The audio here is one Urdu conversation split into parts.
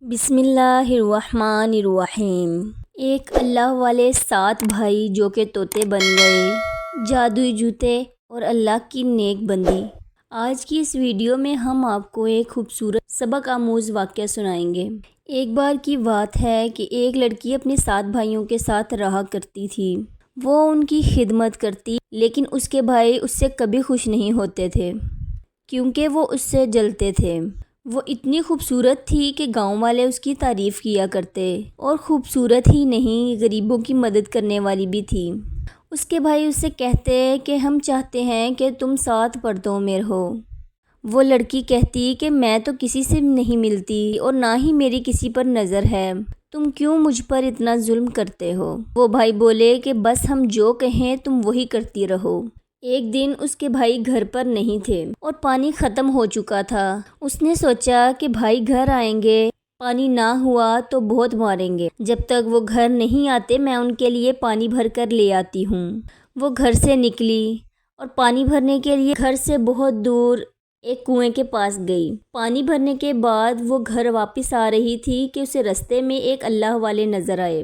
بسم اللہ الرحمن الرحیم۔ ایک اللہ والے 7 بھائی جو کہ طوطے بن گئے، جادوئی جوتے اور اللہ کی نیک بندی۔ آج کی اس ویڈیو میں ہم آپ کو ایک خوبصورت سبق آموز واقعہ سنائیں گے۔ ایک بار کی بات ہے کہ ایک لڑکی اپنے 7 بھائیوں کے ساتھ رہا کرتی تھی۔ وہ ان کی خدمت کرتی، لیکن اس کے بھائی اس سے کبھی خوش نہیں ہوتے تھے کیونکہ وہ اس سے جلتے تھے۔ وہ اتنی خوبصورت تھی کہ گاؤں والے اس کی تعریف کیا کرتے، اور خوبصورت ہی نہیں، غریبوں کی مدد کرنے والی بھی تھی۔ اس کے بھائی اس سے کہتے کہ ہم چاہتے ہیں کہ تم 7 پردوں میں رہو۔ وہ لڑکی کہتی کہ میں تو کسی سے نہیں ملتی اور نہ ہی میری کسی پر نظر ہے، تم کیوں مجھ پر اتنا ظلم کرتے ہو؟ وہ بھائی بولے کہ بس ہم جو کہیں تم وہی کرتی رہو۔ ایک دن اس کے بھائی گھر پر نہیں تھے اور پانی ختم ہو چکا تھا۔ اس نے سوچا کہ بھائی گھر آئیں گے، پانی نہ ہوا تو بہت ماریں گے، جب تک وہ گھر نہیں آتے میں ان کے لیے پانی بھر کر لے آتی ہوں۔ وہ گھر سے نکلی اور پانی بھرنے کے لیے گھر سے بہت دور ایک کنویں کے پاس گئی۔ پانی بھرنے کے بعد وہ گھر واپس آ رہی تھی کہ اسے رستے میں ایک اللہ والے نظر آئے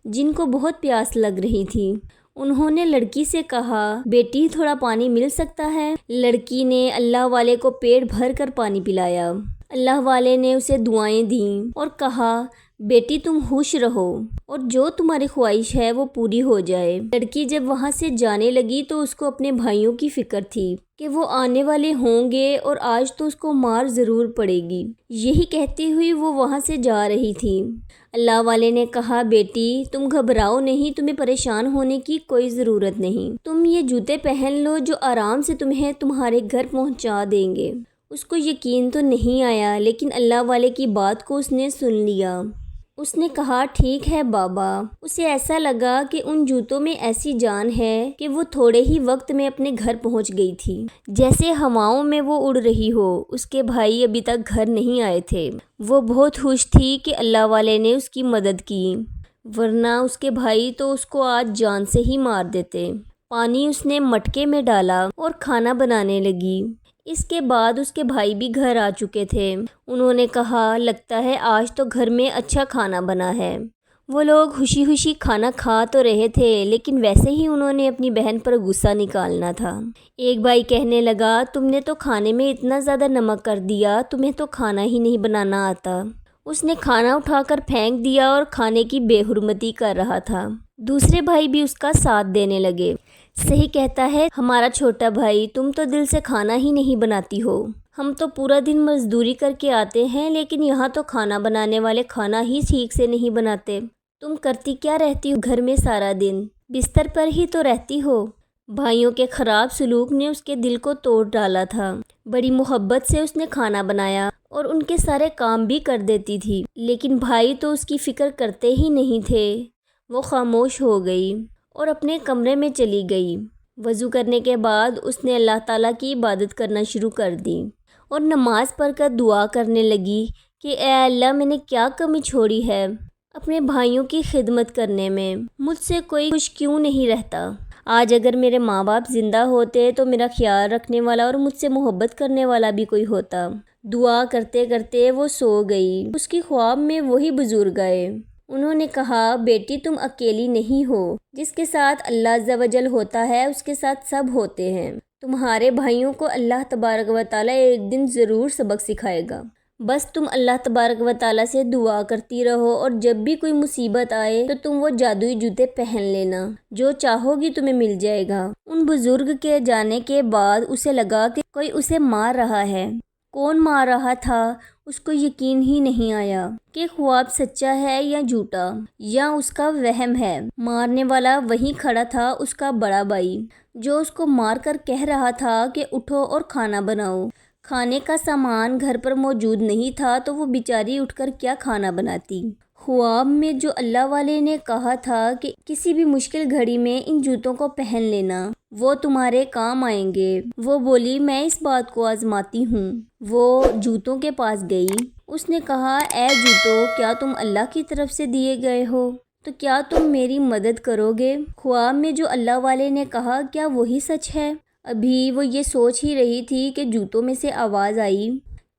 جن کو بہت پیاس لگ رہی تھی۔ انہوں نے لڑکی سے کہا، بیٹی تھوڑا پانی مل سکتا ہے؟ لڑکی نے اللہ والے کو پیٹ بھر کر پانی پلایا۔ اللہ والے نے اسے دعائیں دیں اور کہا، بیٹی تم خوش رہو اور جو تمہاری خواہش ہے وہ پوری ہو جائے۔ لڑکی جب وہاں سے جانے لگی تو اس کو اپنے بھائیوں کی فکر تھی کہ وہ آنے والے ہوں گے اور آج تو اس کو مار ضرور پڑے گی۔ یہی کہتی ہوئی وہ وہاں سے جا رہی تھی۔ اللہ والے نے کہا، بیٹی تم گھبراؤ نہیں، تمہیں پریشان ہونے کی کوئی ضرورت نہیں، تم یہ جوتے پہن لو جو آرام سے تمہیں تمہارے گھر پہنچا دیں گے۔ اس کو یقین تو نہیں آیا، لیکن اللہ والے کی بات کو اس نے سن لیا۔ اس نے کہا، ٹھیک ہے بابا۔ اسے ایسا لگا کہ ان جوتوں میں ایسی جان ہے کہ وہ تھوڑے ہی وقت میں اپنے گھر پہنچ گئی تھی، جیسے ہواؤں میں وہ اڑ رہی ہو۔ اس کے بھائی ابھی تک گھر نہیں آئے تھے۔ وہ بہت خوش تھی کہ اللہ والے نے اس کی مدد کی، ورنہ اس کے بھائی تو اس کو آج جان سے ہی مار دیتے۔ پانی اس نے مٹکے میں ڈالا اور کھانا بنانے لگی۔ اس کے بعد اس کے بھائی بھی گھر آ چکے تھے۔ انہوں نے کہا، لگتا ہے آج تو گھر میں اچھا کھانا بنا ہے۔ وہ لوگ خوشی خوشی کھانا کھا تو رہے تھے، لیکن ویسے ہی انہوں نے اپنی بہن پر غصہ نکالنا تھا۔ ایک بھائی کہنے لگا، تم نے تو کھانے میں اتنا زیادہ نمک کر دیا، تمہیں تو کھانا ہی نہیں بنانا آتا۔ اس نے کھانا اٹھا کر پھینک دیا اور کھانے کی بے حرمتی کر رہا تھا۔ دوسرے بھائی بھی اس کا ساتھ دینے لگے۔ صحیح کہتا ہے ہمارا چھوٹا بھائی، تم تو دل سے کھانا ہی نہیں بناتی ہو۔ ہم تو پورا دن مزدوری کر کے آتے ہیں، لیکن یہاں تو کھانا بنانے والے کھانا ہی ٹھیک سے نہیں بناتے۔ تم کرتی کیا رہتی ہو گھر میں سارا دن؟ بستر پر ہی تو رہتی ہو۔ بھائیوں کے خراب سلوک نے اس کے دل کو توڑ ڈالا تھا۔ بڑی محبت سے اس نے کھانا بنایا اور ان کے سارے کام بھی کر دیتی تھی، لیکن بھائی تو اس کی فکر کرتے ہی نہیں تھے۔ وہ خاموش ہو گئی اور اپنے کمرے میں چلی گئی۔ وضو کرنے کے بعد اس نے اللہ تعالیٰ کی عبادت کرنا شروع کر دی اور نماز پڑھ کر دعا کرنے لگی کہ اے اللہ، میں نے کیا کمی چھوڑی ہے اپنے بھائیوں کی خدمت کرنے میں؟ مجھ سے کوئی خوش کیوں نہیں رہتا؟ آج اگر میرے ماں باپ زندہ ہوتے تو میرا خیال رکھنے والا اور مجھ سے محبت کرنے والا بھی کوئی ہوتا۔ دعا کرتے کرتے وہ سو گئی۔ اس کی خواب میں وہی بزرگ آئے۔ انہوں نے کہا، بیٹی تم اکیلی نہیں ہو، جس کے ساتھ اللہ عز و جل ہوتا ہے اس کے ساتھ سب ہوتے ہیں۔ تمہارے بھائیوں کو اللہ تبارک و تعالیٰ ایک دن ضرور سبق سکھائے گا۔ بس تم اللہ تبارک و تعالیٰ سے دعا کرتی رہو، اور جب بھی کوئی مصیبت آئے تو تم وہ جادوئی جوتے پہن لینا، جو چاہو گی تمہیں مل جائے گا۔ ان بزرگ کے جانے کے بعد اسے لگا کہ کوئی اسے مار رہا ہے۔ کون مار رہا تھا اس کو یقین ہی نہیں آیا کہ خواب سچا ہے یا جھوٹا، یا اس کا وہم ہے۔ مارنے والا وہیں کھڑا تھا، اس کا بڑا بھائی، جو اس کو مار کر کہہ رہا تھا کہ اٹھو اور کھانا بناؤ۔ کھانے کا سامان گھر پر موجود نہیں تھا تو وہ بیچاری اٹھ کر کیا کھانا بناتی۔ خواب میں جو اللہ والے نے کہا تھا کہ کسی بھی مشکل گھڑی میں ان جوتوں کو پہن لینا، وہ تمہارے کام آئیں گے، وہ بولی میں اس بات کو آزماتی ہوں۔ وہ جوتوں کے پاس گئی۔ اس نے کہا، اے جوتو، کیا تم اللہ کی طرف سے دیے گئے ہو؟ تو کیا تم میری مدد کرو گے؟ خواب میں جو اللہ والے نے کہا کیا وہی سچ ہے؟ ابھی وہ یہ سوچ ہی رہی تھی کہ جوتوں میں سے آواز آئی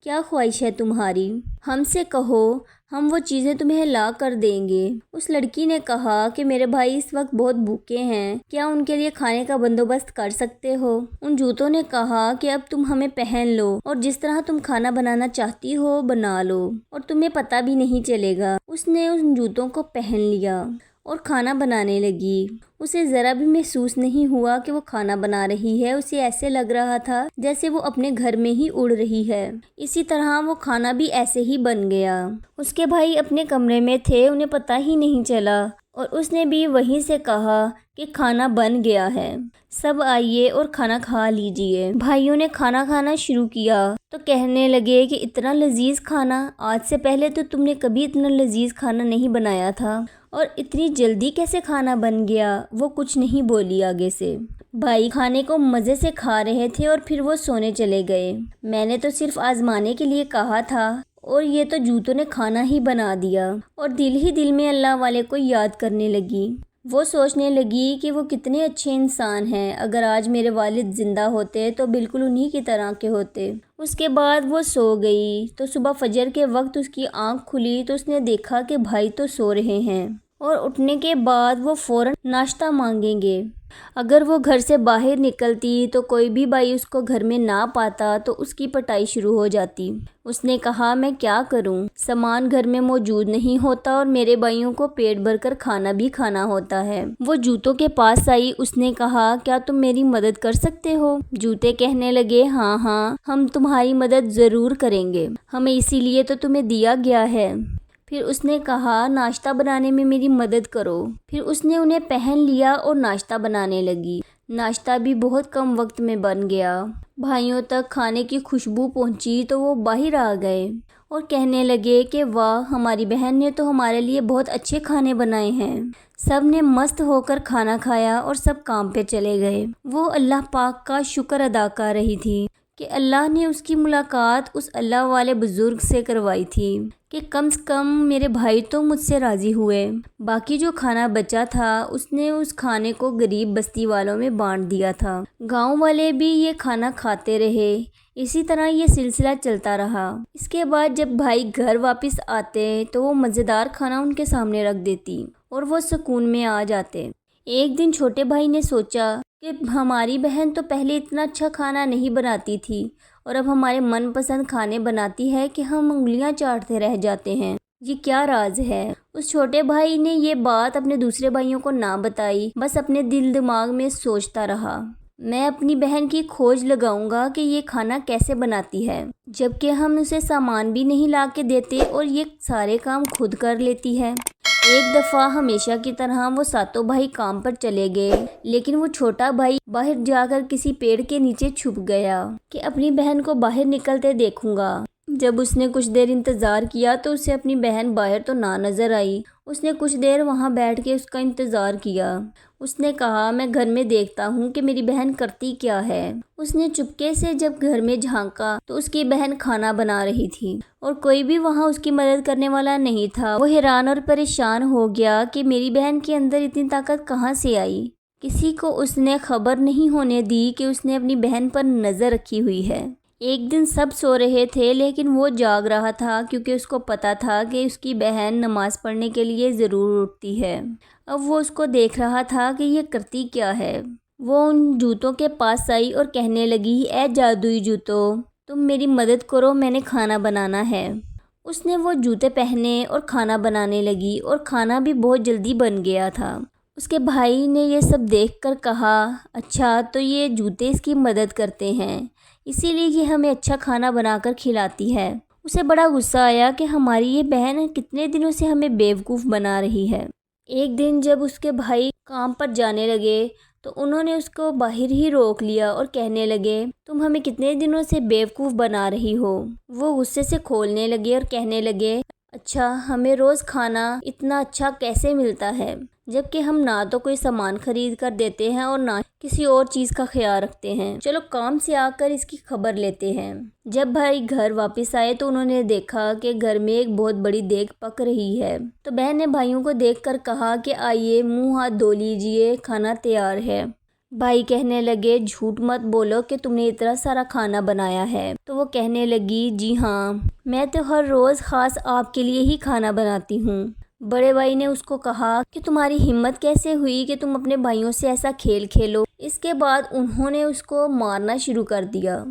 کیا خواہش ہے تمہاری؟ ہم سے کہو، ہم وہ چیزیں تمہیں لا کر دیں گے۔ اس لڑکی نے کہا کہ میرے بھائی اس وقت بہت بھوکے ہیں، کیا ان کے لیے کھانے کا بندوبست کر سکتے ہو؟ ان جوتوں نے کہا کہ اب تم ہمیں پہن لو اور جس طرح تم کھانا بنانا چاہتی ہو بنا لو اور تمہیں پتہ بھی نہیں چلے گا۔ اس نے ان جوتوں کو پہن لیا اور کھانا بنانے لگی۔ اسے ذرا بھی محسوس نہیں ہوا کہ وہ کھانا بنا رہی ہے، اسے ایسے لگ رہا تھا جیسے وہ اپنے گھر میں ہی اڑ رہی ہے۔ اسی طرح وہ کھانا بھی ایسے ہی بن گیا۔ اس کے بھائی اپنے کمرے میں تھے، انہیں پتہ ہی نہیں چلا اور اس نے بھی وہیں سے کہا کہ کھانا بن گیا ہے، سب آئیے اور کھانا کھا لیجئے۔ بھائیوں نے کھانا کھانا شروع کیا تو کہنے لگے کہ اتنا لذیذ کھانا، آج سے پہلے تو تم نے کبھی اتنا لذیذ کھانا نہیں بنایا تھا اور اتنی جلدی کیسے کھانا بن گیا؟ وہ کچھ نہیں بولی آگے سے۔ بھائی کھانے کو مزے سے کھا رہے تھے اور پھر وہ سونے چلے گئے۔ میں نے تو صرف آزمانے کے لیے کہا تھا اور یہ تو جوتوں نے کھانا ہی بنا دیا۔ اور دل ہی دل میں اللہ والے کو یاد کرنے لگی۔ وہ سوچنے لگی کہ وہ کتنے اچھے انسان ہیں، اگر آج میرے والد زندہ ہوتے تو بالکل انہی کی طرح کے ہوتے۔ اس کے بعد وہ سو گئی تو صبح فجر کے وقت اس کی آنکھ کھلی تو اس نے دیکھا کہ بھائی تو سو رہے ہیں اور اٹھنے کے بعد وہ فوراً ناشتہ مانگیں گے۔ اگر وہ گھر سے باہر نکلتی تو کوئی بھی بھائی اس کو گھر میں نہ پاتا تو اس کی پٹائی شروع ہو جاتی۔ اس نے کہا میں کیا کروں، سامان گھر میں موجود نہیں ہوتا اور میرے بھائیوں کو پیٹ بھر کر کھانا بھی کھانا ہوتا ہے۔ وہ جوتوں کے پاس آئی، اس نے کہا کیا تم میری مدد کر سکتے ہو؟ جوتے کہنے لگے ہاں ہاں، ہم تمہاری مدد ضرور کریں گے، ہمیں اسی لیے تو تمہیں دیا گیا ہے۔ پھر اس نے کہا ناشتہ بنانے میں میری مدد کرو۔ پھر اس نے انہیں پہن لیا اور ناشتہ بنانے لگی۔ ناشتہ بھی بہت کم وقت میں بن گیا۔ بھائیوں تک کھانے کی خوشبو پہنچی تو وہ باہر آ گئے اور کہنے لگے کہ واہ، ہماری بہن نے تو ہمارے لیے بہت اچھے کھانے بنائے ہیں۔ سب نے مست ہو کر کھانا کھایا اور سب کام پہ چلے گئے۔ وہ اللہ پاک کا شکر ادا کر رہی تھی کہ اللہ نے اس کی ملاقات اس اللہ والے بزرگ سے کروائی تھی کہ کم سے کم میرے بھائی تو مجھ سے راضی ہوئے۔ باقی جو کھانا بچا تھا اس نے اس کھانے کو غریب بستی والوں میں بانٹ دیا تھا۔ گاؤں والے بھی یہ کھانا کھاتے رہے، اسی طرح یہ سلسلہ چلتا رہا۔ اس کے بعد جب بھائی گھر واپس آتے تو وہ مزیدار کھانا ان کے سامنے رکھ دیتی اور وہ سکون میں آ جاتے۔ ایک دن چھوٹے بھائی نے سوچا کہ ہماری بہن تو پہلے اتنا اچھا کھانا نہیں بناتی تھی اور اب ہمارے من پسند کھانے بناتی ہے کہ ہم انگلیاں چاٹتے رہ جاتے ہیں، یہ کیا راز ہے؟ اس چھوٹے بھائی نے یہ بات اپنے دوسرے بھائیوں کو نہ بتائی، بس اپنے دل دماغ میں سوچتا رہا میں اپنی بہن کی کھوج لگاؤں گا کہ یہ کھانا کیسے بناتی ہے، جبکہ ہم اسے سامان بھی نہیں لا کے دیتے اور یہ سارے کام خود کر لیتی ہے۔ ایک دفعہ ہمیشہ کی طرح وہ ساتوں بھائی کام پر چلے گئے، لیکن وہ چھوٹا بھائی باہر جا کر کسی پیڑ کے نیچے چھپ گیا کہ اپنی بہن کو باہر نکلتے دیکھوں گا۔ جب اس نے کچھ دیر انتظار کیا تو اسے اپنی بہن باہر تو نہ نظر آئی۔ اس نے کچھ دیر وہاں بیٹھ کے اس کا انتظار کیا۔ اس نے کہا میں گھر میں دیکھتا ہوں کہ میری بہن کرتی کیا ہے۔ اس نے چپکے سے جب گھر میں جھانکا تو اس کی بہن کھانا بنا رہی تھی اور کوئی بھی وہاں اس کی مدد کرنے والا نہیں تھا۔ وہ حیران اور پریشان ہو گیا کہ میری بہن کے اندر اتنی طاقت کہاں سے آئی۔ کسی کو اس نے خبر نہیں ہونے دی کہ اس نے اپنی بہن پر نظر رکھی ہوئی ہے۔ ایک دن سب سو رہے تھے لیکن وہ جاگ رہا تھا کیونکہ اس کو پتا تھا کہ اس کی بہن نماز پڑھنے کے لیے ضرور اٹھتی ہے۔ اب وہ اس کو دیکھ رہا تھا کہ یہ کرتی کیا ہے۔ وہ ان جوتوں کے پاس آئی اور کہنے لگی اے جادوئی جوتوں، تم میری مدد کرو، میں نے کھانا بنانا ہے۔ اس نے وہ جوتے پہنے اور کھانا بنانے لگی اور کھانا بھی بہت جلدی بن گیا تھا۔ اس کے بھائی نے یہ سب دیکھ کر کہا اچھا تو یہ جوتے اس کی مدد کرتے ہیں، اسی لیے یہ ہمیں اچھا کھانا بنا کر کھلاتی ہے۔ اسے بڑا غصہ آیا کہ ہماری یہ بہن کتنے دنوں سے ہمیں بیوقوف بنا رہی ہے۔ ایک دن جب اس کے بھائی کام پر جانے لگے تو انہوں نے اس کو باہر ہی روک لیا اور کہنے لگے تم ہمیں کتنے دنوں سے بیوقوف بنا رہی ہو۔ وہ غصے سے کھولنے لگے اور کہنے لگے اچھا ہمیں روز کھانا اتنا اچھا کیسے ملتا ہے، جبکہ ہم نہ تو کوئی سامان خرید کر دیتے ہیں اور نہ کسی اور چیز کا خیال رکھتے ہیں، چلو کام سے آ کر اس کی خبر لیتے ہیں۔ جب بھائی گھر واپس آئے تو انہوں نے دیکھا کہ گھر میں ایک بہت بڑی دیگ پک رہی ہے۔ تو بہن نے بھائیوں کو دیکھ کر کہا کہ آئیے منہ ہاتھ دھو لیجئے، کھانا تیار ہے۔ بھائی کہنے لگے جھوٹ مت بولو کہ تم نے اتنا سارا کھانا بنایا ہے۔ تو وہ کہنے لگی جی ہاں، میں تو ہر روز خاص آپ کے لیے ہی کھانا بناتی ہوں۔ بڑے بھائی نے اس کو کہا کہ تمہاری ہمت کیسے ہوئی کہ تم اپنے بھائیوں سے ایسا کھیل کھیلو۔ اس کے بعد انہوں نے اس کو مارنا شروع کر دیا۔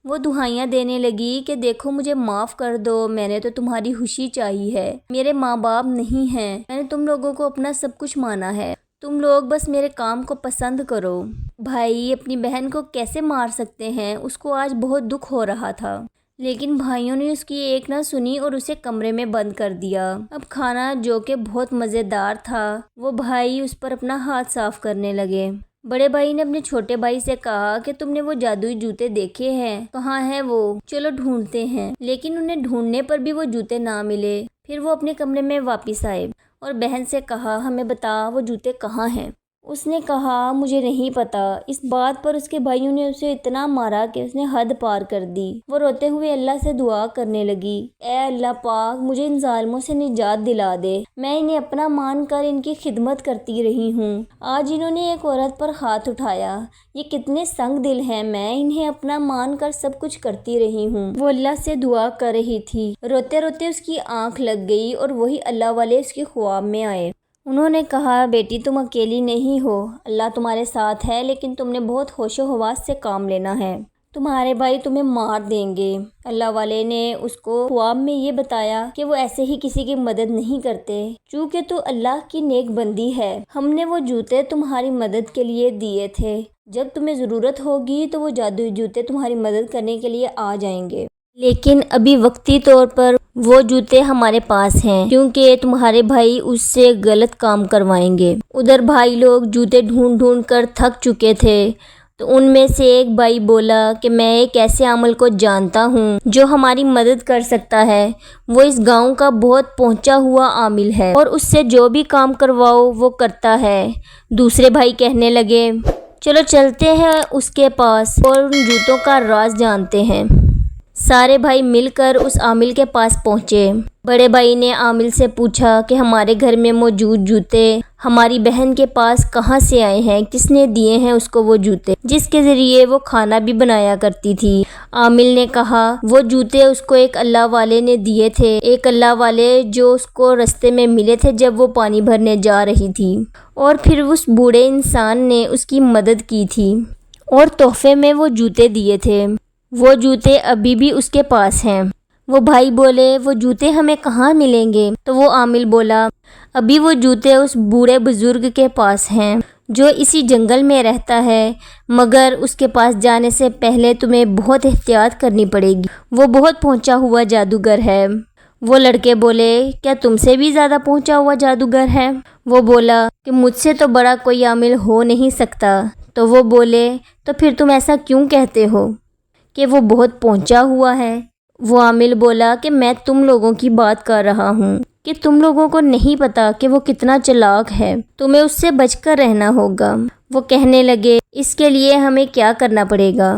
وہ دہائیاں دینے لگی کہ دیکھو مجھے معاف کر دو، میں نے تو تمہاری خوشی چاہی ہے، میرے ماں باپ نہیں ہیں، میں نے تم لوگوں کو اپنا سب کچھ مانا ہے، تم لوگ بس میرے کام کو پسند کرو۔ بھائی اپنی بہن کو کیسے مار سکتے ہیں، اس کو آج بہت دکھ ہو رہا تھا، لیکن بھائیوں نے اس کی ایک نہ سنی اور اسے کمرے میں بند کر دیا۔ اب کھانا جو کہ بہت مزیدار تھا، وہ بھائی اس پر اپنا ہاتھ صاف کرنے لگے۔ بڑے بھائی نے اپنے چھوٹے بھائی سے کہا کہ تم نے وہ جادوئی جوتے دیکھے ہیں؟ کہاں ہیں وہ؟ چلو ڈھونڈتے ہیں۔ لیکن انہیں ڈھونڈنے پر بھی وہ جوتے نہ ملے۔ پھر وہ اپنے کمرے میں واپس آئے اور بہن سے کہا ہمیں بتا وہ جوتے کہاں ہیں۔ اس نے کہا مجھے نہیں پتا۔ اس بات پر اس کے بھائیوں نے اسے اتنا مارا کہ اس نے حد پار کر دی۔ وہ روتے ہوئے اللہ سے دعا کرنے لگی، اے اللہ پاک مجھے ان ظالموں سے نجات دلا دے، میں انہیں اپنا مان کر ان کی خدمت کرتی رہی ہوں، آج انہوں نے ایک عورت پر ہاتھ اٹھایا، یہ کتنے سنگ دل ہیں، میں انہیں اپنا مان کر سب کچھ کرتی رہی ہوں۔ وہ اللہ سے دعا کر رہی تھی، روتے روتے اس کی آنکھ لگ گئی اور وہی اللہ والے اس کے خواب میں آئے۔ انہوں نے کہا بیٹی تم اکیلی نہیں ہو، اللہ تمہارے ساتھ ہے، لیکن تم نے بہت ہوش و حواس سے کام لینا ہے، تمہارے بھائی تمہیں مار دیں گے۔ اللہ والے نے اس کو خواب میں یہ بتایا کہ وہ ایسے ہی کسی کی مدد نہیں کرتے، چونکہ تو اللہ کی نیک بندی ہے، ہم نے وہ جوتے تمہاری مدد کے لیے دیے تھے، جب تمہیں ضرورت ہوگی تو وہ جادوئی جوتے تمہاری مدد کرنے کے لیے آ جائیں گے، لیکن ابھی وقتی طور پر وہ جوتے ہمارے پاس ہیں، کیونکہ تمہارے بھائی اس سے غلط کام کروائیں گے۔ ادھر بھائی لوگ جوتے ڈھونڈ ڈھونڈ کر تھک چکے تھے، تو ان میں سے ایک بھائی بولا کہ میں ایک ایسے عامل کو جانتا ہوں جو ہماری مدد کر سکتا ہے، وہ اس گاؤں کا بہت پہنچا ہوا عامل ہے اور اس سے جو بھی کام کرواؤ وہ کرتا ہے۔ دوسرے بھائی کہنے لگے چلو چلتے ہیں اس کے پاس اور ان جوتوں کا راز جانتے ہیں۔ سارے بھائی مل کر اس عامل کے پاس پہنچے۔ بڑے بھائی نے عامل سے پوچھا کہ ہمارے گھر میں موجود جوتے ہماری بہن کے پاس کہاں سے آئے ہیں، کس نے دیے ہیں اس کو وہ جوتے جس کے ذریعے وہ کھانا بھی بنایا کرتی تھی۔ عامل نے کہا وہ جوتے اس کو ایک اللہ والے نے دیے تھے، ایک اللہ والے جو اس کو رستے میں ملے تھے جب وہ پانی بھرنے جا رہی تھی، اور پھر اس بوڑھے انسان نے اس کی مدد کی تھی اور تحفے میں وہ جوتے دیے تھے، وہ جوتے ابھی بھی اس کے پاس ہیں۔ وہ بھائی بولے وہ جوتے ہمیں کہاں ملیں گے؟ تو وہ عامل بولا ابھی وہ جوتے اس بوڑھے بزرگ کے پاس ہیں جو اسی جنگل میں رہتا ہے، مگر اس کے پاس جانے سے پہلے تمہیں بہت احتیاط کرنی پڑے گی، وہ بہت پہنچا ہوا جادوگر ہے۔ وہ لڑکے بولے کیا تم سے بھی زیادہ پہنچا ہوا جادوگر ہے؟ وہ بولا کہ مجھ سے تو بڑا کوئی عامل ہو نہیں سکتا۔ تو وہ بولے تو پھر تم ایسا کیوں کہتے ہو کہ وہ بہت پہنچا ہوا ہے؟ وہ عامل بولا کہ میں تم لوگوں کی بات کر رہا ہوں کہ تم لوگوں کو نہیں پتا کہ وہ کتنا چلاک ہے، تمہیں اس سے بچ کر رہنا ہوگا۔ وہ کہنے لگے اس کے لیے ہمیں کیا کرنا پڑے گا؟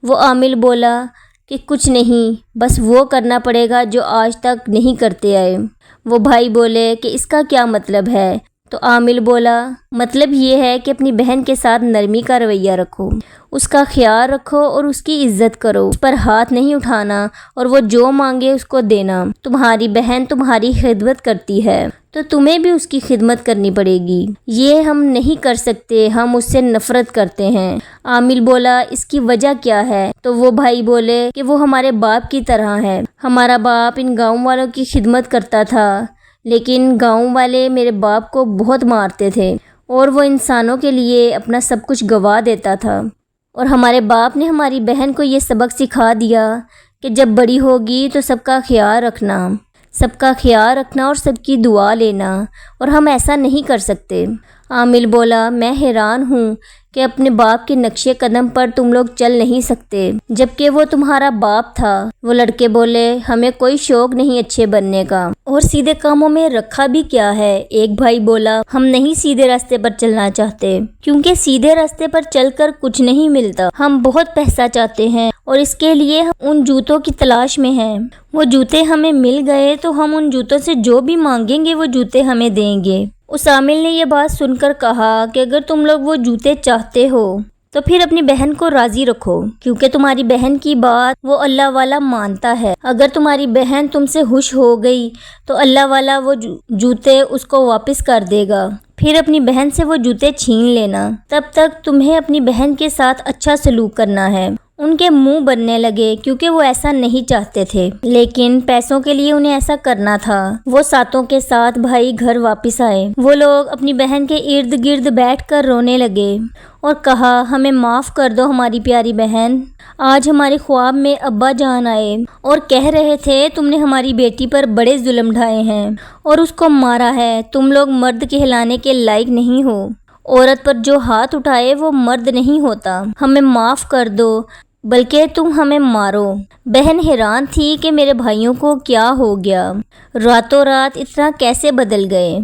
وہ عامل بولا کہ کچھ نہیں، بس وہ کرنا پڑے گا جو آج تک نہیں کرتے آئے۔ وہ بھائی بولے کہ اس کا کیا مطلب ہے؟ تو عامل بولا مطلب یہ ہے کہ اپنی بہن کے ساتھ نرمی کا رویہ رکھو، اس کا خیال رکھو اور اس کی عزت کرو، اس پر ہاتھ نہیں اٹھانا اور وہ جو مانگے اس کو دینا۔ تمہاری بہن تمہاری خدمت کرتی ہے تو تمہیں بھی اس کی خدمت کرنی پڑے گی، یہ ہم نہیں کر سکتے، ہم اس سے نفرت کرتے ہیں۔ عامل بولا اس کی وجہ کیا ہے؟ تو وہ بھائی بولے کہ وہ ہمارے باپ کی طرح ہے، ہمارا باپ ان گاؤں والوں کی خدمت کرتا تھا، لیکن گاؤں والے میرے باپ کو بہت مارتے تھے اور وہ انسانوں کے لیے اپنا سب کچھ گوا دیتا تھا، اور ہمارے باپ نے ہماری بہن کو یہ سبق سکھا دیا کہ جب بڑی ہوگی تو سب کا خیال رکھنا اور سب کی دعا لینا، اور ہم ایسا نہیں کر سکتے۔ عامل بولا میں حیران ہوں کہ اپنے باپ کے نقشے قدم پر تم لوگ چل نہیں سکتے جبکہ وہ تمہارا باپ تھا۔ وہ لڑکے بولے ہمیں کوئی شوق نہیں اچھے بننے کا، اور سیدھے کاموں میں رکھا بھی کیا ہے؟ ایک بھائی بولا ہم نہیں سیدھے راستے پر چلنا چاہتے، کیونکہ سیدھے راستے پر چل کر کچھ نہیں ملتا، ہم بہت پیسہ چاہتے ہیں اور اس کے لیے ہم ان جوتوں کی تلاش میں ہیں، وہ جوتے ہمیں مل گئے تو ہم ان جوتوں سے جو بھی مانگیں گے وہ جوتے ہمیں دیں گے۔ اس عامل نے یہ بات سن کر کہا کہ اگر تم لوگ وہ جوتے چاہتے ہو تو پھر اپنی بہن کو راضی رکھو، کیونکہ تمہاری بہن کی بات وہ اللہ والا مانتا ہے۔ اگر تمہاری بہن تم سے خوش ہو گئی تو اللہ والا وہ جوتے اس کو واپس کر دے گا، پھر اپنی بہن سے وہ جوتے چھین لینا۔ تب تک تمہیں اپنی بہن کے ساتھ اچھا سلوک کرنا ہے۔ ان کے منہ بننے لگے کیونکہ وہ ایسا نہیں چاہتے تھے، لیکن پیسوں کے لیے انہیں ایسا کرنا تھا۔ وہ ساتوں کے ساتھ بھائی گھر واپس آئے۔ وہ لوگ اپنی بہن کے ارد گرد بیٹھ کر رونے لگے اور کہا، ہمیں معاف کر دو ہماری پیاری بہن، آج ہمارے خواب میں ابا جان آئے اور کہہ رہے تھے تم نے ہماری بیٹی پر بڑے ظلم ڈھائے ہیں اور اس کو مارا ہے، تم لوگ مرد کہلانے کے لائق نہیں ہو، عورت پر جو ہاتھ اٹھائے وہ مرد نہیں ہوتا، ہمیں معاف کر دو بلکہ تم ہمیں مارو۔ بہن حیران تھی کہ میرے بھائیوں کو کیا ہو گیا، راتوں رات اتنا کیسے بدل گئے،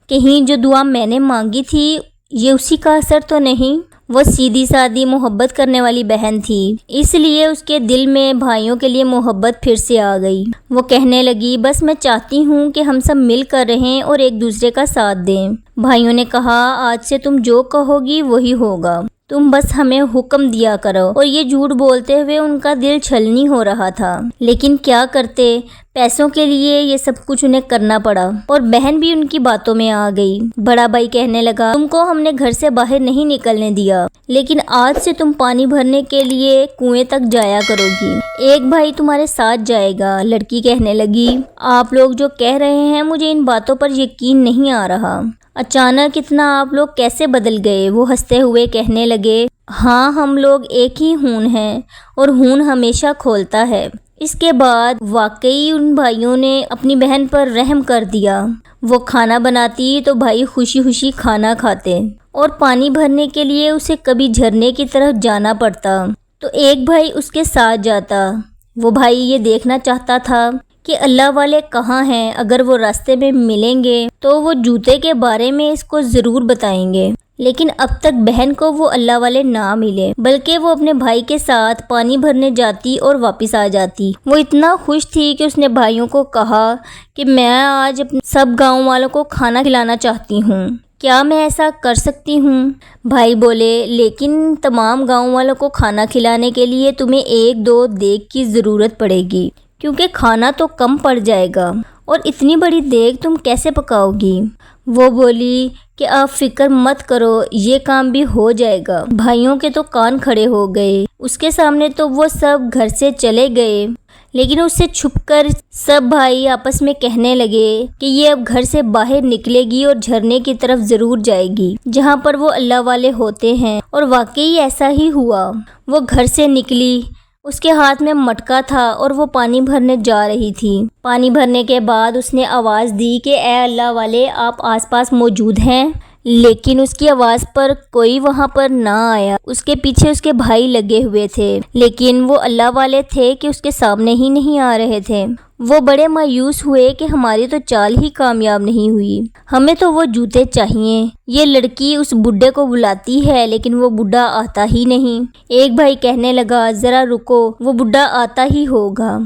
کہیں جو دعا میں نے مانگی تھی یہ اسی کا اثر تو نہیں۔ وہ سیدھی سادی محبت کرنے والی بہن تھی، اس لیے اس کے دل میں بھائیوں کے لیے محبت پھر سے آ گئی۔ وہ کہنے لگی، بس میں چاہتی ہوں کہ ہم سب مل کر رہیں اور ایک دوسرے کا ساتھ دیں۔ بھائیوں نے کہا، آج سے تم جو کہو گی وہی ہوگا، تم بس ہمیں حکم دیا کرو۔ اور یہ جھوٹ بولتے ہوئے ان کا دل چھلنی ہو رہا تھا، لیکن کیا کرتے، پیسوں کے لیے یہ سب کچھ انہیں کرنا پڑا۔ اور بہن بھی ان کی باتوں میں آ گئی۔ بڑا بھائی کہنے لگا، تم کو ہم نے گھر سے باہر نہیں نکلنے دیا، لیکن آج سے تم پانی بھرنے کے لیے کنویں تک جایا کرو گی، ایک بھائی تمہارے ساتھ جائے گا۔ لڑکی کہنے لگی، آپ لوگ جو کہہ رہے ہیں مجھے ان باتوں پر یقین نہیں آ رہا، اچانک اتنا آپ لوگ کیسے بدل گئے؟ وہ ہنستے ہوئے کہنے لگے، ہاں ہم لوگ ایک ہی ہون ہیں اور ہون ہمیشہ کھولتا ہے۔ اس کے بعد واقعی ان بھائیوں نے اپنی بہن پر رحم کر دیا۔ وہ کھانا بناتی تو بھائی خوشی خوشی کھانا کھاتے، اور پانی بھرنے کے لیے اسے کبھی جھرنے کی طرف جانا پڑتا تو ایک بھائی اس کے ساتھ جاتا۔ وہ بھائی یہ دیکھنا چاہتا تھا کہ اللہ والے کہاں ہیں، اگر وہ راستے میں ملیں گے تو وہ جوتے کے بارے میں اس کو ضرور بتائیں گے۔ لیکن اب تک بہن کو وہ اللہ والے نہ ملے، بلکہ وہ اپنے بھائی کے ساتھ پانی بھرنے جاتی اور واپس آ جاتی۔ وہ اتنا خوش تھی کہ اس نے بھائیوں کو کہا کہ میں آج سب گاؤں والوں کو کھانا کھلانا چاہتی ہوں، کیا میں ایسا کر سکتی ہوں؟ بھائی بولے، لیکن تمام گاؤں والوں کو کھانا کھلانے کے لیے تمہیں 1-2 دیگ کی ضرورت پڑے گی، کیونکہ کھانا تو کم پڑ جائے گا، اور اتنی بڑی دیگ تم کیسے پکاؤ گی؟ وہ بولی کہ آپ فکر مت کرو، یہ کام بھی ہو جائے گا۔ بھائیوں کے تو کان کھڑے ہو گئے۔ اس کے سامنے تو وہ سب گھر سے چلے گئے، لیکن اس سے چھپ کر سب بھائی آپس میں کہنے لگے کہ یہ اب گھر سے باہر نکلے گی اور جھرنے کی طرف ضرور جائے گی جہاں پر وہ اللہ والے ہوتے ہیں۔ اور واقعی ایسا ہی ہوا۔ وہ گھر سے نکلی، اس کے ہاتھ میں مٹکا تھا اور وہ پانی بھرنے جا رہی تھی۔ پانی بھرنے کے بعد اس نے آواز دی کہ اے اللہ والے، آپ آس پاس موجود ہیں؟ لیکن اس کی آواز پر کوئی وہاں پر نہ آیا۔ اس کے پیچھے اس کے بھائی لگے ہوئے تھے، لیکن وہ اللہ والے تھے کہ اس کے سامنے ہی نہیں آ رہے تھے۔ وہ بڑے مایوس ہوئے کہ ہماری تو چال ہی کامیاب نہیں ہوئی، ہمیں تو وہ جوتے چاہیے۔ یہ لڑکی اس بڈھے کو بلاتی ہے لیکن وہ بڈھا آتا ہی نہیں۔ ایک بھائی کہنے لگا، ذرا رکو، وہ بڈھا آتا ہی ہوگا۔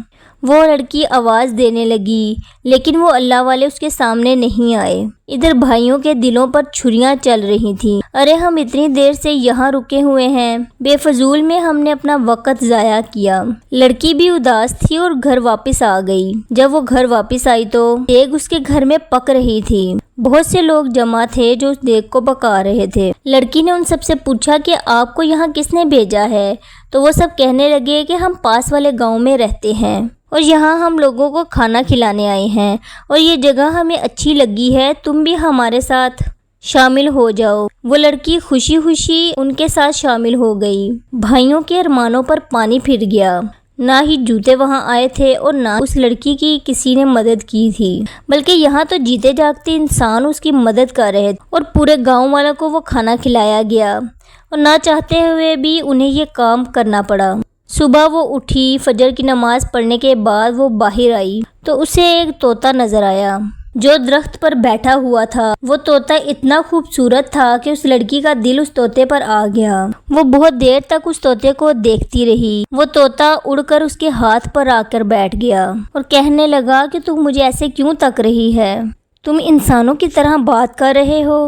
وہ لڑکی آواز دینے لگی، لیکن وہ اللہ والے اس کے سامنے نہیں آئے۔ ادھر بھائیوں کے دلوں پر چھریاں چل رہی تھیں۔ ارے ہم اتنی دیر سے یہاں رکے ہوئے ہیں، بے فضول میں ہم نے اپنا وقت ضائع کیا۔ لڑکی بھی اداس تھی اور گھر واپس آ گئی۔ جب وہ گھر واپس آئی تو دیگ اس کے گھر میں پک رہی تھی۔ بہت سے لوگ جمع تھے جو اس دیگ کو پکا رہے تھے۔ لڑکی نے ان سب سے پوچھا کہ آپ کو یہاں کس نے بھیجا ہے؟ تو وہ سب کہنے لگے کہ ہم پاس والے گاؤں میں رہتے ہیں اور یہاں ہم لوگوں کو کھانا کھلانے آئے ہیں، اور یہ جگہ ہمیں اچھی لگی ہے، تم بھی ہمارے ساتھ شامل ہو جاؤ۔ وہ لڑکی خوشی خوشی ان کے ساتھ شامل ہو گئی۔ بھائیوں کے ارمانوں پر پانی پھر گیا۔ نہ ہی جوتے وہاں آئے تھے اور نہ اس لڑکی کی کسی نے مدد کی تھی، بلکہ یہاں تو جیتے جاگتے انسان اس کی مدد کر رہے تھے، اور پورے گاؤں والوں کو وہ کھانا کھلایا گیا، اور نہ چاہتے ہوئے بھی انہیں یہ کام کرنا پڑا۔ صبح وہ اٹھی، فجر کی نماز پڑھنے کے بعد وہ باہر آئی تو اسے ایک طوطا نظر آیا جو درخت پر بیٹھا ہوا تھا۔ وہ طوطا اتنا خوبصورت تھا کہ اس لڑکی کا دل اس طوطے پر آ گیا۔ وہ بہت دیر تک اس طوطے کو دیکھتی رہی۔ وہ طوطا اڑ کر اس کے ہاتھ پر آ کر بیٹھ گیا اور کہنے لگا کہ تم مجھے ایسے کیوں تک رہی ہے؟ تم انسانوں کی طرح بات کر رہے ہو؟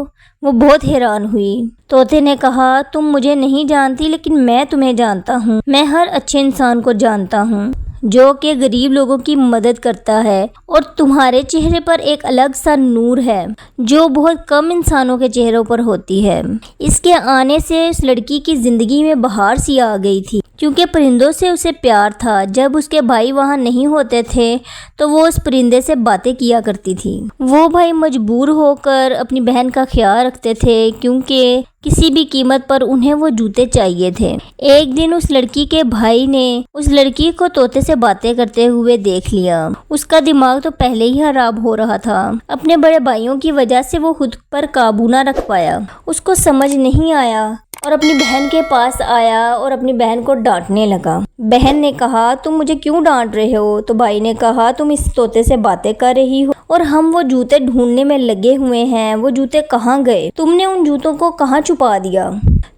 وہ بہت حیران ہوئی۔ طوطے نے کہا تم مجھے نہیں جانتی لیکن میں تمہیں جانتا ہوں، میں ہر اچھے انسان کو جانتا ہوں جو کہ غریب لوگوں کی مدد کرتا ہے، اور تمہارے چہرے پر ایک الگ سا نور ہے جو بہت کم انسانوں کے چہروں پر ہوتی ہے۔ اس کے آنے سے اس لڑکی کی زندگی میں بہار سی آ گئی تھی، کیونکہ پرندوں سے اسے پیار تھا۔ جب اس کے بھائی وہاں نہیں ہوتے تھے تو وہ اس پرندے سے باتیں کیا کرتی تھی۔ وہ بھائی مجبور ہو کر اپنی بہن کا خیال رکھتے تھے کیونکہ کسی بھی قیمت پر انہیں وہ جوتے چاہیے تھے۔ ایک دن اس لڑکی کے بھائی نے اس لڑکی کو طوطے سے باتیں کرتے ہوئے دیکھ لیا۔ اس کا دماغ تو پہلے ہی خراب ہو رہا تھا۔ اپنے بڑے بھائیوں کی وجہ سے وہ خود پر قابو نہ رکھ پایا۔ اس کو سمجھ نہیں آیا اور اپنی بہن کے پاس آیا اور اپنی بہن کو ڈانٹنے لگا۔ بہن نے کہا تم مجھے کیوں ڈانٹ رہے ہو؟ تو بھائی نے کہا تم اس طوطے سے باتیں کر رہی ہو اور ہم وہ جوتے ڈھونڈنے میں لگے ہوئے ہیں، وہ جوتے کہاں گئے؟ تم نے ان جوتوں کو کہاں چھپا دیا؟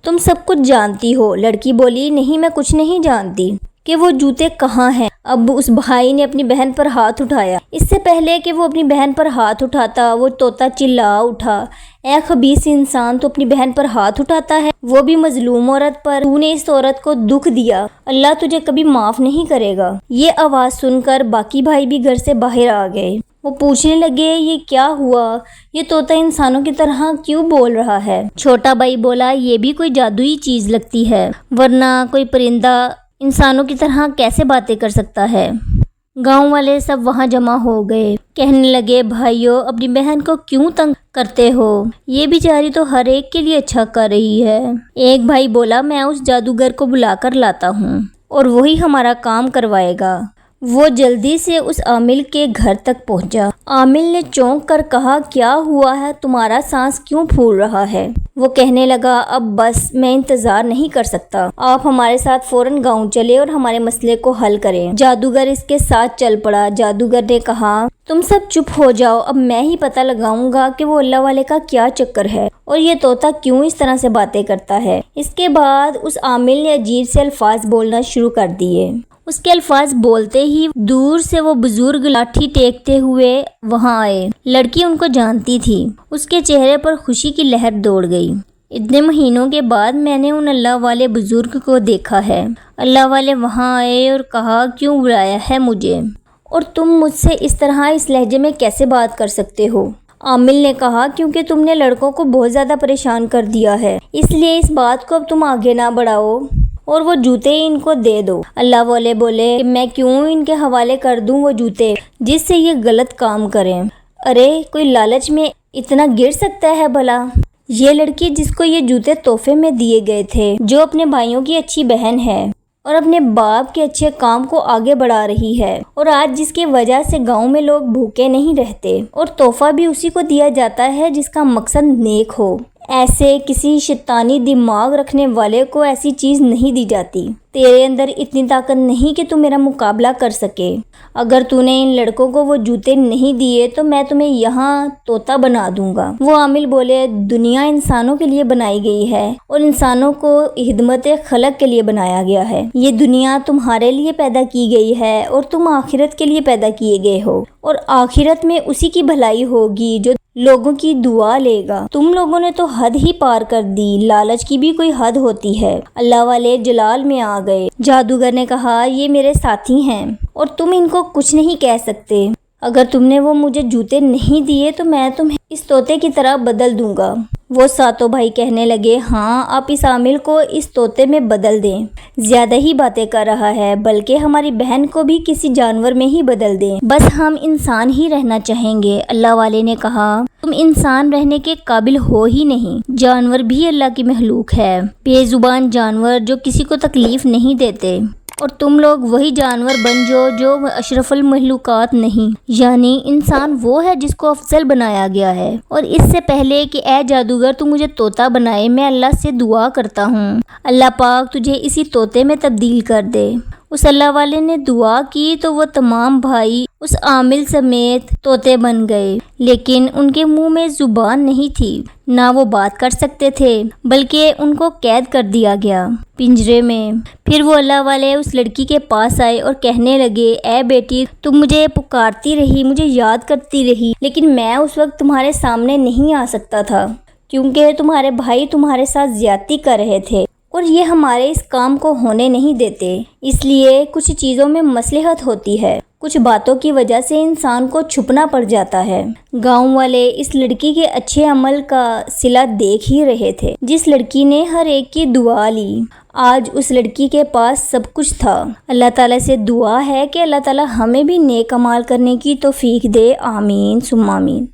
تم سب کچھ جانتی ہو۔ لڑکی بولی نہیں، میں کچھ نہیں جانتی کہ وہ جوتے کہاں ہیں۔ اب اس بھائی نے اپنی بہن پر ہاتھ اٹھایا۔ اس سے پہلے کہ وہ اپنی بہن پر ہاتھ اٹھاتا وہ طوطا چلا اٹھا، اے خبیث انسان، تو اپنی بہن پر ہاتھ اٹھاتا ہے، وہ بھی مظلوم عورت پر۔ تو نے اس عورت کو دکھ دیا، اللہ تجھے کبھی معاف نہیں کرے گا۔ یہ آواز سن کر باقی بھائی بھی گھر سے باہر آ گئے۔ وہ پوچھنے لگے یہ کیا ہوا؟ یہ طوطا انسانوں کی طرح کیوں بول رہا ہے؟ چھوٹا بھائی بولا یہ بھی کوئی جادوئی چیز لگتی ہے، ورنہ کوئی پرندہ انسانوں کی طرح کیسے باتیں کر سکتا ہے؟ گاؤں والے سب وہاں جمع ہو گئے، کہنے لگے بھائیو اپنی بہن کو کیوں تنگ کرتے ہو؟ یہ بیچاری تو ہر ایک کے لیے اچھا کر رہی ہے۔ ایک بھائی بولا میں اس جادوگر کو بلا کر لاتا ہوں اور وہی ہمارا کام کروائے گا۔ وہ جلدی سے اس عامل کے گھر تک پہنچا۔ عامل نے چونک کر کہا کیا ہوا ہے؟ تمہارا سانس کیوں پھول رہا ہے؟ وہ کہنے لگا اب بس، میں انتظار نہیں کر سکتا، آپ ہمارے ساتھ فوراً گاؤں چلے اور ہمارے مسئلے کو حل کریں۔ جادوگر اس کے ساتھ چل پڑا۔ جادوگر نے کہا تم سب چپ ہو جاؤ، اب میں ہی پتہ لگاؤں گا کہ وہ اللہ والے کا کیا چکر ہے اور یہ طوطا کیوں اس طرح سے باتیں کرتا ہے۔ اس کے بعد اس عامل نے عجیب سے الفاظ بولنا شروع کر دیے۔ اس کے الفاظ بولتے ہی دور سے وہ بزرگ لاٹھی ٹیکتے ہوئے وہاں آئے۔ لڑکی ان کو جانتی تھی۔ اس کے چہرے پر خوشی کی لہر دوڑ گئی۔ اتنے مہینوں کے بعد میں نے ان اللہ والے بزرگ کو دیکھا ہے۔ اللہ والے وہاں آئے اور کہا کیوں بلایا ہے مجھے، اور تم مجھ سے اس طرح اس لہجے میں کیسے بات کر سکتے ہو؟ عامل نے کہا کیونکہ تم نے لڑکوں کو بہت زیادہ پریشان کر دیا ہے، اس لیے اس بات کو اب تم آگے نہ بڑھاؤ اور وہ جوتے ان کو دے دو۔ اللہ والے بولے کہ میں کیوں ان کے حوالے کر دوں وہ جوتے جس سے یہ غلط کام کریں؟ ارے کوئی لالچ میں اتنا گر سکتا ہے بھلا؟ یہ لڑکی جس کو یہ جوتے تحفے میں دیے گئے تھے، جو اپنے بھائیوں کی اچھی بہن ہے اور اپنے باپ کے اچھے کام کو آگے بڑھا رہی ہے، اور آج جس کی وجہ سے گاؤں میں لوگ بھوکے نہیں رہتے، اور تحفہ بھی اسی کو دیا جاتا ہے جس کا مقصد نیک ہو، ایسے کسی شیطانی دماغ رکھنے والے کو ایسی چیز نہیں دی جاتی۔ تیرے اندر اتنی طاقت نہیں کہ تو میرا مقابلہ کر سکے۔ اگر تو نے ان لڑکوں کو وہ جوتے نہیں دیے تو میں تمہیں یہاں طوطا بنا دوں گا۔ وہ عامل بولے دنیا انسانوں کے لیے بنائی گئی ہے اور انسانوں کو خدمت خلق کے لیے بنایا گیا ہے۔ یہ دنیا تمہارے لیے پیدا کی گئی ہے اور تم آخرت کے لیے پیدا کیے گئے ہو، اور آخرت میں اسی کی بھلائی ہوگی جو لوگوں کی دعا لے گا۔ تم لوگوں نے تو حد ہی پار کر دی، لالچ کی بھی کوئی حد ہوتی ہے۔ اللہ والے جلال میں آ گئے۔ جادوگر نے کہا یہ میرے ساتھی ہیں اور تم ان کو کچھ نہیں کہہ سکتے۔ اگر تم نے وہ مجھے جوتے نہیں دیے تو میں تمہیں اس طوطے کی طرح بدل دوں گا۔ وہ ساتوں بھائی کہنے لگے ہاں آپ اس عامل کو اس طوطے میں بدل دیں، زیادہ ہی باتیں کر رہا ہے، بلکہ ہماری بہن کو بھی کسی جانور میں ہی بدل دیں، بس ہم انسان ہی رہنا چاہیں گے۔ اللہ والے نے کہا تم انسان رہنے کے قابل ہو ہی نہیں، جانور بھی اللہ کی مخلوق ہے، بے زبان جانور جو کسی کو تکلیف نہیں دیتے، اور تم لوگ وہی جانور بن جو اشرف المخلوقات نہیں، یعنی انسان وہ ہے جس کو افضل بنایا گیا ہے۔ اور اس سے پہلے کہ اے جادوگر تو مجھے طوطا بنائے، میں اللہ سے دعا کرتا ہوں اللہ پاک تجھے اسی طوطے میں تبدیل کر دے۔ اس اللہ والے نے دعا کی تو وہ تمام بھائی اس عامل سمیت طوطے بن گئے، لیکن ان کے منہ میں زبان نہیں تھی، نہ وہ بات کر سکتے تھے، بلکہ ان کو قید کر دیا گیا پنجرے میں۔ پھر وہ اللہ والے اس لڑکی کے پاس آئے اور کہنے لگے اے بیٹی تم مجھے پکارتی رہی، مجھے یاد کرتی رہی، لیکن میں اس وقت تمہارے سامنے نہیں آ سکتا تھا کیونکہ تمہارے بھائی تمہارے ساتھ زیادتی کر رہے تھے اور یہ ہمارے اس کام کو ہونے نہیں دیتے۔ اس لیے کچھ چیزوں میں مصلحت ہوتی ہے، کچھ باتوں کی وجہ سے انسان کو چھپنا پڑ جاتا ہے۔ گاؤں والے اس لڑکی کے اچھے عمل کا صلہ دیکھ ہی رہے تھے، جس لڑکی نے ہر ایک کی دعا لی۔ آج اس لڑکی کے پاس سب کچھ تھا۔ اللہ تعالیٰ سے دعا ہے کہ اللہ تعالیٰ ہمیں بھی نیک اعمال کرنے کی توفیق دے، آمین ثم آمین۔